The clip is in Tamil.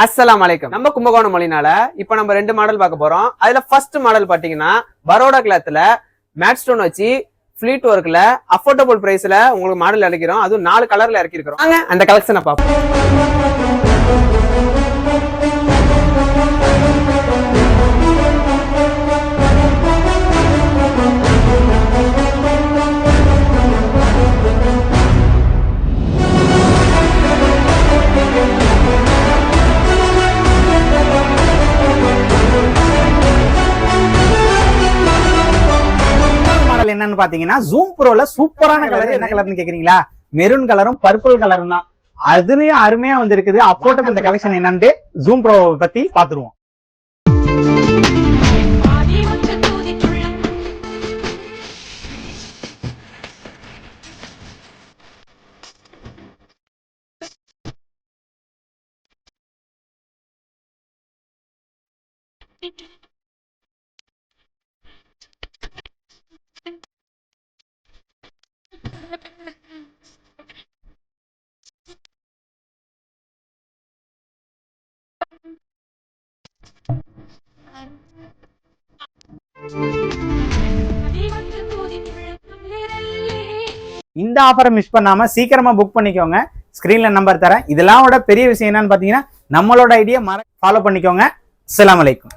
அஸ்ஸலாமு அலைக்கும். நம்ம கும்பகோணம் மொழினால இப்ப நம்ம 2 மாடல் பார்க்க போறோம். அதுல ஃபர்ஸ்ட் மாடல் பாத்தீங்கன்னா பரோடா கிளாத்ல மேட் ஸ்டோன் வச்சு ஃபிளீட் ஒர்க்ல அஃபோர்டபுள் பிரைஸ்ல உங்களுக்கு மாடல் இறக்கிறோம். அதுவும் 4 கலர்ல இறக்கி இருக்கிறோம். வாங்க அந்த கலெக்ஷனை பார்ப்போம். என்னன்னு பாத்தீங்கன்னா ஜூம் ப்ரோல சூப்பரான கலர். என்ன கலர்னு கேக்குறீங்களா? மெரூன் கலரும் பர்பிள் கலரும் தான். அதுலயும் அருமையா வந்து இருக்குது. அப்போட்டு இந்த கலெக்ஷன் என்னன்னு ஜூம் ப்ரோ பத்தி பாத்துருவோம். இந்த ஆஃபரை மிஸ் பண்ணாம சீக்கிரமா புக் பண்ணிக்கோங்க. ஸ்கிரீன்ல நம்பர் தரேன். இதெல்லாம் பெரிய விஷயம் என்னன்னு பாத்தீங்கன்னா நம்மளோட ஐடியா ஃபாலோ பண்ணிக்கோங்க. அஸ்ஸலாமு அலைக்கும்.